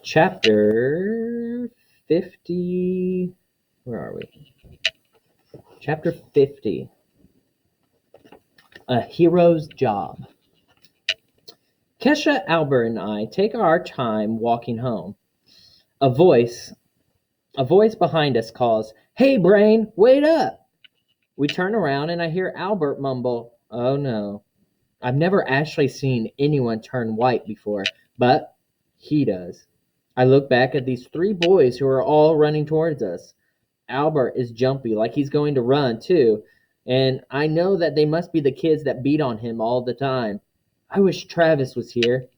Chapter 50. Where are we? Chapter 50. A Hero's Job. Kesha, Albert, and I take our time walking home. A voice, a voice behind us calls, "Hey, Brain, wait up!" We turn around and I hear Albert mumble, "Oh no." I've never actually seen anyone turn white before, but he does. I look back at these three boys who are all running towards us. Albert is jumpy, like he's going to run too, and I know that they must be the kids that beat on him all the time. I wish Travis was here.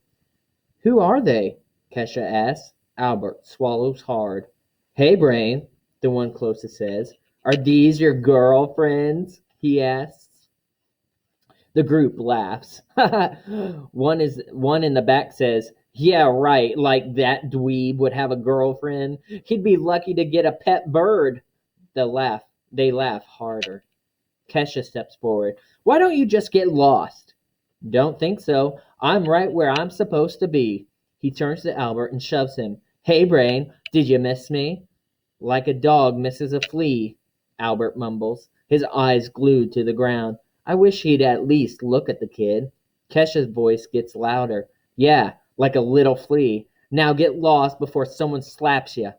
Who are they? Kesha asks. Albert swallows hard. Hey, Brain, the one closest says. Are these your girlfriends? He asks. The group laughs. One in the back says, "Yeah, right, like that dweeb would have a girlfriend. He'd be lucky to get a pet bird." They laugh harder. Kesha steps forward. "Why don't you just get lost?" "Don't think so. I'm right where I'm supposed to be." He turns to Albert and shoves him. "Hey, Brain, did you miss me?" "Like a dog misses a flea," Albert mumbles, his eyes glued to the ground. I wish he'd at least look at the kid. Kesha's voice gets louder. "Yeah, like a little flea. Now get lost before someone slaps you."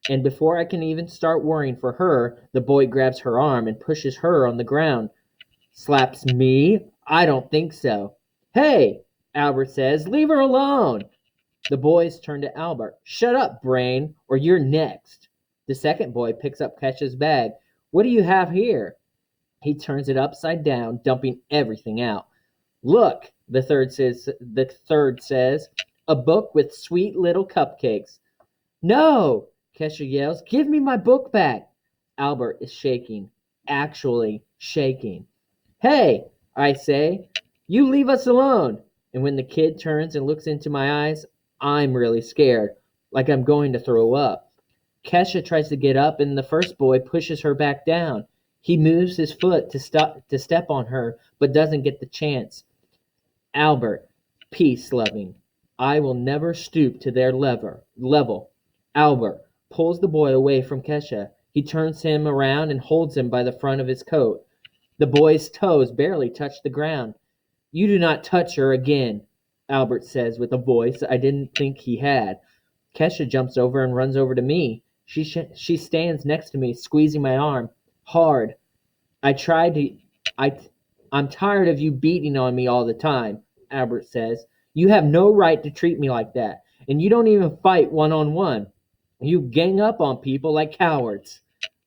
And before I can even start worrying for her, the boy grabs her arm and pushes her on the ground. "Slaps me? I don't think so." "Hey," Albert says, "leave her alone." The boys turn to Albert. "Shut up, Brain, or you're next." The second boy picks up Kesha's bag. "What do you have here?" He turns it upside down, dumping everything out. "Look," the third says, "a book with sweet little cupcakes." "No!" Kesha yells. "Give me my book back." Albert is shaking. Actually shaking. "Hey," I say, "you leave us alone." And when the kid turns and looks into my eyes, I'm really scared, like I'm going to throw up. Kesha tries to get up, and the first boy pushes her back down. He moves his foot to step on her, but doesn't get the chance. Albert, peace loving. I will never stoop to their level. Albert pulls the boy away from Kesha. He turns him around and holds him by the front of his coat. The boy's toes barely touch the ground. "You do not touch her again," Albert says with a voice I didn't think he had. Kesha jumps over and runs over to me. She stands next to me, squeezing my arm hard. I tried to I I'm tired of you beating on me all the time," Albert says. "You have no right to treat me like that, and you don't even fight one-on-one. You gang up on people like cowards."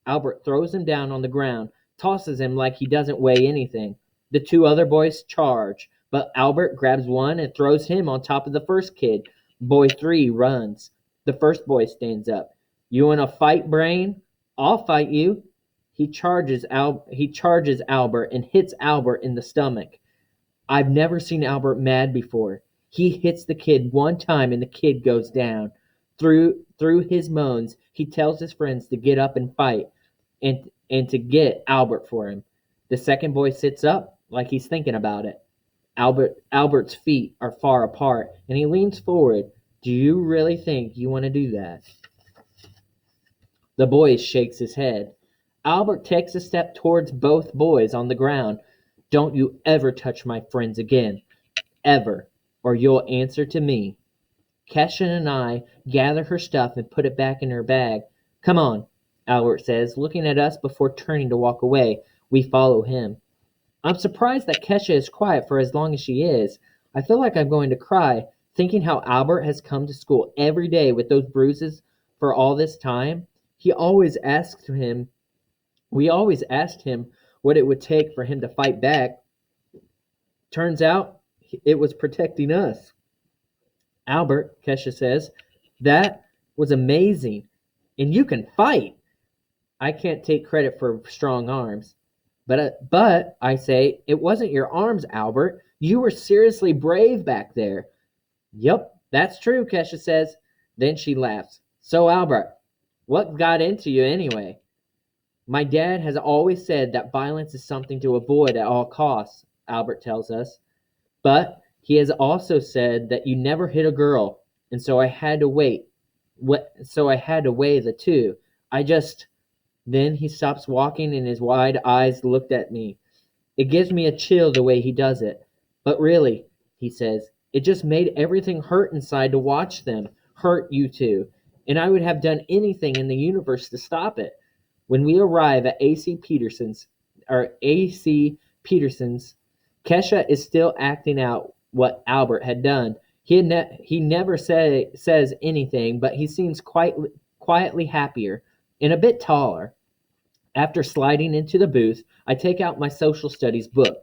Albert throws him down on the ground, tosses him like he doesn't weigh anything. The two other boys charge, but Albert grabs one and throws him on top of the first kid. Boy 3 runs. The first boy stands up. "You want to fight, Brain? I'll fight you." He charges Albert and hits Albert in the stomach. I've never seen Albert mad before. He hits the kid one time and the kid goes down. Through his moans, he tells his friends to get up and fight and to get Albert for him. The second boy sits up like he's thinking about it. Albert's feet are far apart and he leans forward. "Do you really think you want to do that?" The boy shakes his head. Albert takes a step towards both boys on the ground. "Don't you ever touch my friends again. Ever. Or you'll answer to me." Kesha and I gather her stuff and put it back in her bag. "Come on," Albert says, looking at us before turning to walk away. We follow him. I'm surprised that Kesha is quiet for as long as she is. I feel like I'm going to cry, thinking how Albert has come to school every day with those bruises for all this time. He always asked him We always asked him what it would take for him to fight back. Turns out it was protecting us. "Albert," Kesha says, "that was amazing. And you can fight." I can't take credit for strong arms. But I say, "It wasn't your arms, Albert. You were seriously brave back there." "Yup, that's true," Kesha says. Then she laughs. "So, Albert, what got into you anyway?" "My dad has always said that violence is something to avoid at all costs," Albert tells us. "But he has also said that you never hit a girl, and so I had to wait. So I had to weigh the two. I just Then he stops walking and his wide eyes looked at me. It gives me a chill the way he does it. But really, he says, it just made everything hurt inside to watch them hurt you two. And I would have done anything in the universe to stop it. When we arrive at AC Peterson's, Kesha is still acting out what Albert had done. He never says anything, but he seems quite quietly happier and a bit taller. After sliding into the booth, I take out my social studies book.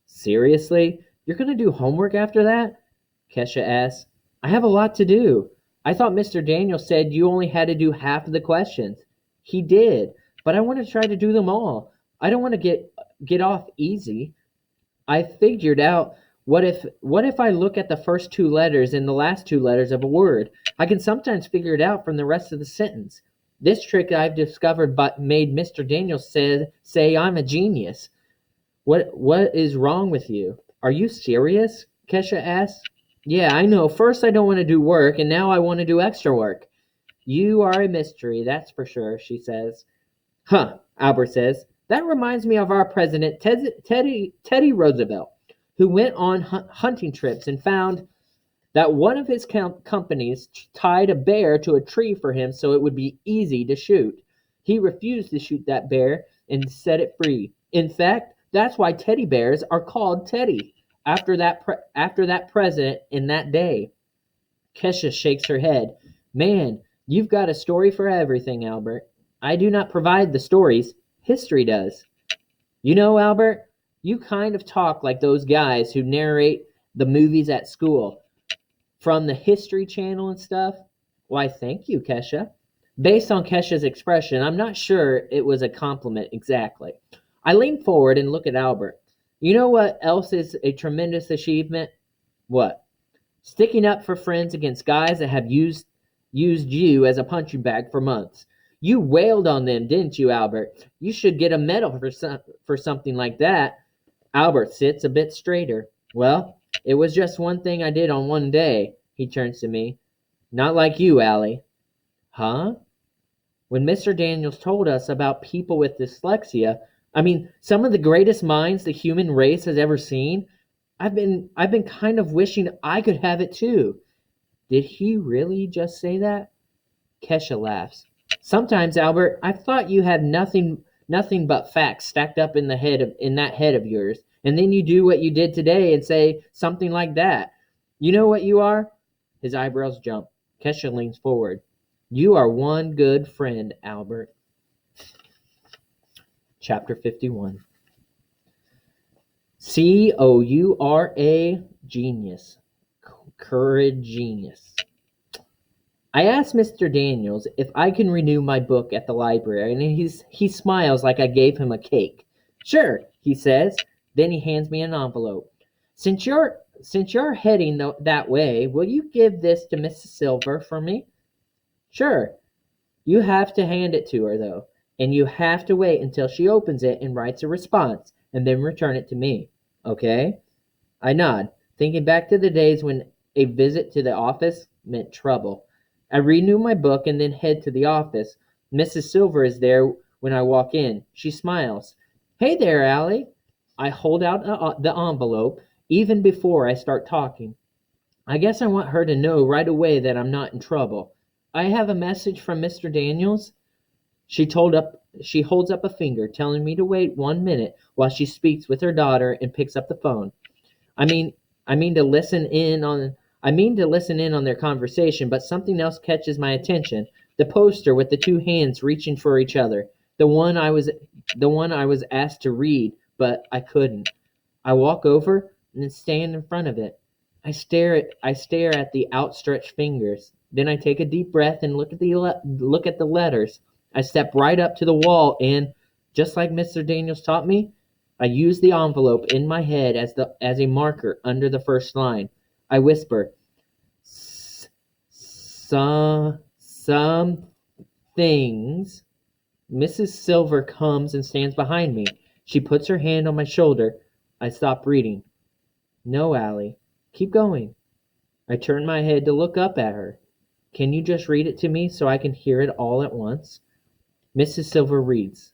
Seriously? You're going to do homework after that? Kesha asks. I have a lot to do. I thought Mr. Daniels said you only had to do half of the questions. He did, but I want to try to do them all. I don't want to get off easy. I figured out what if I look at the first two letters and the last two letters of a word? I can sometimes figure it out from the rest of the sentence. This trick I've discovered but made Mr. Daniels say I'm a genius. What is wrong with you? Are you serious? Kesha asks. Yeah, I know. First I don't want to do work, and now I want to do extra work. You are a mystery, that's for sure, she says. Huh, Albert says. That reminds me of our president, Teddy Roosevelt, who went on hunting trips and found that one of his companies tied a bear to a tree for him so it would be easy to shoot. He refused to shoot that bear and set it free. In fact, that's why teddy bears are called Teddy, after that president in that day. Kesha shakes her head. Man, you've got a story for everything, Albert. I do not provide the stories. History does. You know, Albert, you kind of talk like those guys who narrate the movies at school from the History Channel and stuff. Why, thank you, Kesha. Based on Kesha's expression, I'm not sure it was a compliment exactly. I lean forward and look at Albert. You know what else is a tremendous achievement? What? Sticking up for friends against guys that have used you as a punching bag for months. You wailed on them, didn't you, Albert? You should get a medal for something like that. Albert sits a bit straighter. Well, it was just one thing I did on one day. He turns to me. Not like you, Allie. Huh? When Mr. Daniels told us about people with dyslexia, I mean, some of the greatest minds the human race has ever seen, I've been kind of wishing I could have it too. Did he really just say that? Kesha laughs. Sometimes, Albert, I've thought you had nothing but facts stacked up in that head of yours, and then you do what you did today and say something like that. You know what you are? His eyebrows jump. Kesha leans forward. You are one good friend, Albert. Chapter 51. Coura genius. Courage genius. I asked Mr. Daniels if I can renew my book at the library, and he smiles like I gave him a cake. Sure, he says. Then he hands me an envelope. Since you're heading that way, will you give this to Mrs. Silver for me? Sure. You have to hand it to her, though, and you have to wait until she opens it and writes a response, and then return it to me. Okay? I nod, thinking back to the days when a visit to the office meant trouble. I renew my book and then head to the office. Mrs. Silver is there when I walk in. She smiles. Hey there, Allie. I hold out the envelope even before I start talking. I guess I want her to know right away that I'm not in trouble. I have a message from Mr. Daniels. She holds up a finger, telling me to wait 1 minute while she speaks with her daughter and picks up the phone. I mean, I mean to listen in on their conversation, but something else catches my attention. The poster with the two hands reaching for each other. The one I was asked to read, but I couldn't. I walk over and stand in front of it. I stare at the outstretched fingers. Then I take a deep breath and look at the letters. I step right up to the wall and, just like Mr. Daniels taught me, I use the envelope in my head as a marker under the first line. I whisper, some things. Mrs. Silver comes and stands behind me. She puts her hand on my shoulder. I stop reading. No, Allie. Keep going. I turn my head to look up at her. Can you just read it to me so I can hear it all at once? Mrs. Silver reads,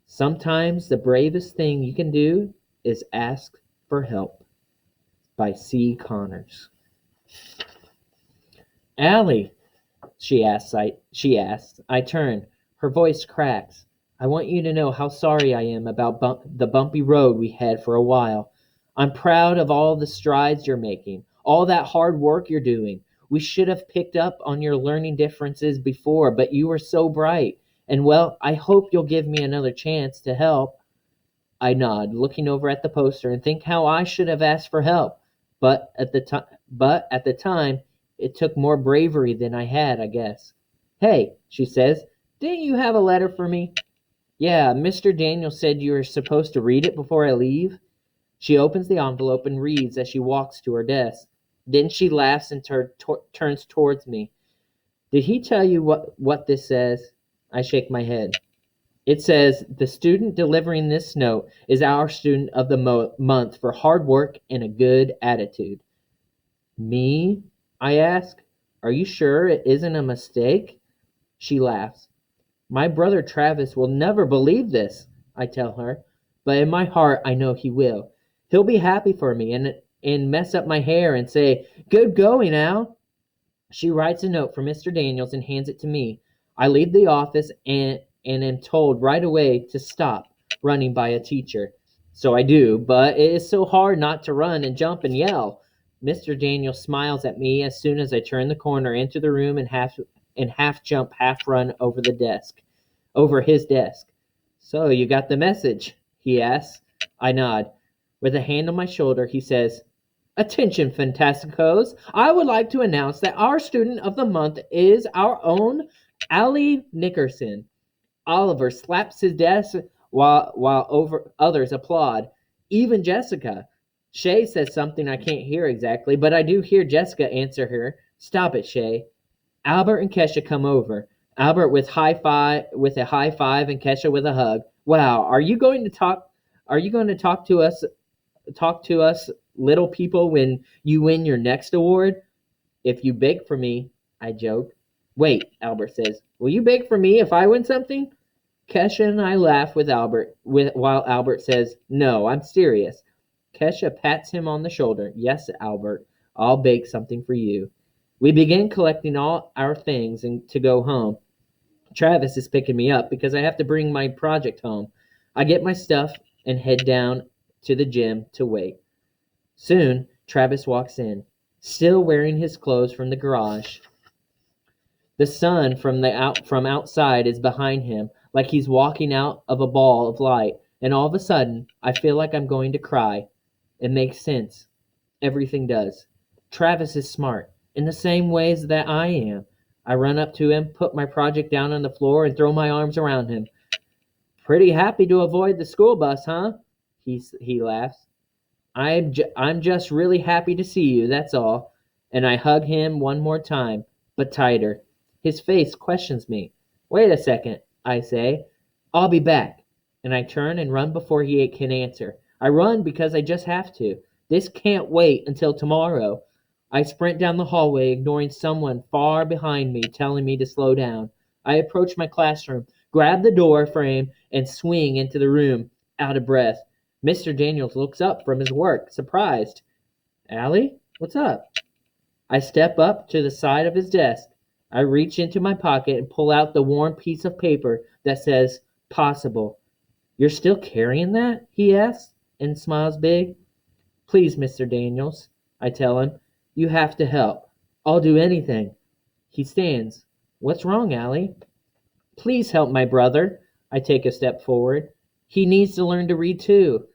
Sometimes the bravest thing you can do is ask for help, by C. Connors. Allie, she asks. I turn. Her voice cracks. I want you to know how sorry I am about the bumpy road we had for a while. I'm proud of all the strides you're making, all that hard work you're doing. We should have picked up on your learning differences before, but you were so bright. And well, I hope you'll give me another chance to help. I nod, looking over at the poster, and think how I should have asked for help. But at the time, it took more bravery than I had, I guess. Hey, she says, didn't you have a letter for me? Yeah, Mr. Daniel said you were supposed to read it before I leave. She opens the envelope and reads as she walks to her desk. Then she laughs and turns towards me. Did he tell you what this says? I shake my head. It says, the student delivering this note is our student of the month for hard work and a good attitude. Me? I ask. Are you sure it isn't a mistake? She laughs. My brother Travis will never believe this, I tell her, but in my heart I know he will. He'll be happy for me and mess up my hair and say, Good going, Al. She writes a note for Mr. Daniels and hands it to me. I leave the office and am told right away to stop running by a teacher. So I do, but it is so hard not to run and jump and yell. Mr. Daniels smiles at me as soon as I turn the corner into the room and half jump, half run over his desk. So you got the message, he asks. I nod. With a hand on my shoulder, he says, Attention, Fantasticos! I would like to announce that our student of the month is our own Allie Nickerson. Oliver slaps his desk while others applaud, even Jessica. Shay says something I can't hear exactly, but I do hear Jessica answer her. Stop it, Shay. Albert and Kesha come over. Albert with a high five and Kesha with a hug. Wow, are you going to talk to us little people when you win your next award? If you bake for me, I joke. Wait, Albert says. Will you bake for me if I win something? Kesha and I laugh while Albert says, No, I'm serious. Kesha pats him on the shoulder. Yes, Albert, I'll bake something for you. We begin collecting all our things to go home. Travis is picking me up because I have to bring my project home. I get my stuff and head down to the gym to wait. Soon, Travis walks in, still wearing his clothes from the garage. The sun from outside is behind him, like he's walking out of a ball of light, and all of a sudden, I feel like I'm going to cry. It makes sense. Everything does. Travis is smart, in the same ways that I am. I run up to him, put my project down on the floor, and throw my arms around him. Pretty happy to avoid the school bus, huh? He laughs. I'm just really happy to see you, that's all. And I hug him one more time, but tighter. His face questions me. Wait a second, I say. I'll be back. And I turn and run before he can answer. I run because I just have to. This can't wait until tomorrow. I sprint down the hallway, ignoring someone far behind me telling me to slow down. I approach my classroom, grab the door frame, and swing into the room, out of breath. Mr. Daniels looks up from his work, surprised. Allie, what's up? I step up to the side of his desk. I reach into my pocket and pull out the worn piece of paper that says, Possible. You're still carrying that? He asks, and smiles big. Please, Mr. Daniels, I tell him. You have to help. I'll do anything. He stands. What's wrong, Allie? Please help my brother. I take a step forward. He needs to learn to read too.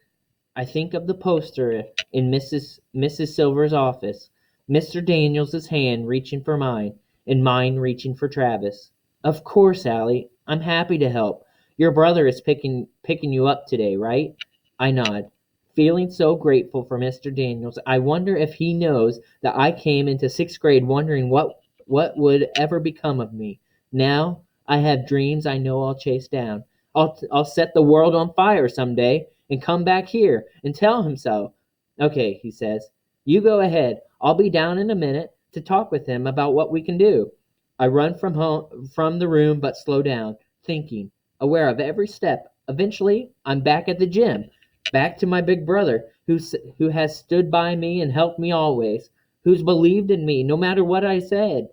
I think of the poster in Mrs. Silver's office. Mr. Daniels' hand reaching for mine, and mine reaching for Travis. Of course, Allie. I'm happy to help. Your brother is picking you up today, right? I nod. Feeling so grateful for Mr. Daniels, I wonder if he knows that I came into sixth grade wondering what would ever become of me. Now I have dreams I know I'll chase down. I'll set the world on fire someday and come back here and tell him so. Okay, he says. You go ahead. I'll be down in a minute to talk with him about what we can do. I run from the room but slow down, thinking, aware of every step. Eventually, I'm back at the gym, back to my big brother who has stood by me and helped me always, who's believed in me no matter what I said.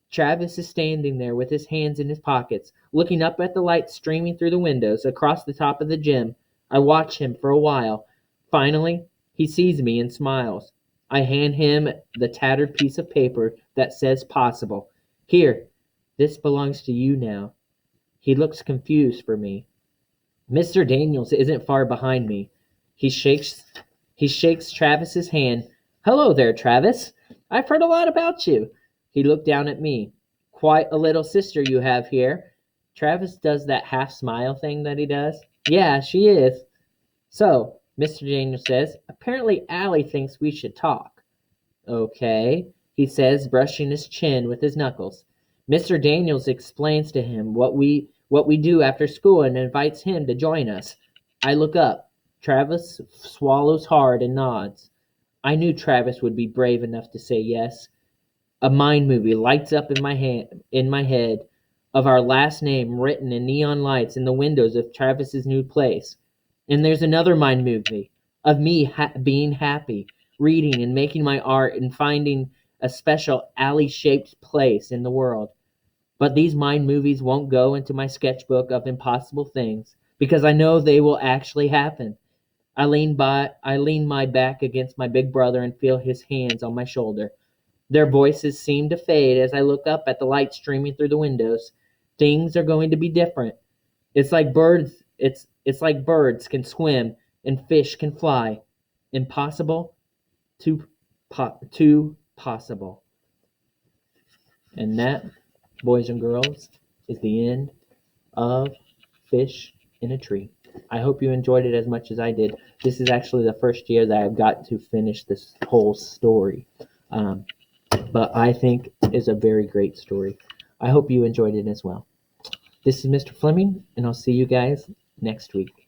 Travis is standing there with his hands in his pockets, looking up at the light streaming through the windows across the top of the gym. I watch him for a while. Finally, he sees me and smiles. I hand him the tattered piece of paper that says possible. Here, this belongs to you now. He looks confused for me. Mr. Daniels isn't far behind me. He shakes he shakes Travis's hand. Hello there, Travis. I've heard a lot about you. He looked down at me. Quite a little sister you have here. Travis does that half smile thing that he does. Yeah, she is. So, Mr. Daniels says, apparently Allie thinks we should talk. Okay, he says, brushing his chin with his knuckles. Mr. Daniels explains to him what we do after school and invites him to join us. I look up. Travis swallows hard and nods. I knew Travis would be brave enough to say yes. A mind movie lights up in my head of our last name written in neon lights in the windows of Travis's new place. And there's another mind movie of me being happy, reading and making my art and finding a special alley-shaped place in the world. But these mind movies won't go into my sketchbook of impossible things because I know they will actually happen. I lean my back against my big brother and feel his hands on my shoulder. Their voices seem to fade as I look up at the light streaming through the windows. Things are going to be different. It's like birds can swim and fish can fly. Impossible to possible. And that, boys and girls, is the end of Fish in a Tree. I hope you enjoyed it as much as I did. This is actually the first year that I've got to finish this whole story. But I think is a very great story. I hope you enjoyed it as well. This is Mr. Fleming, and I'll see you guys next week.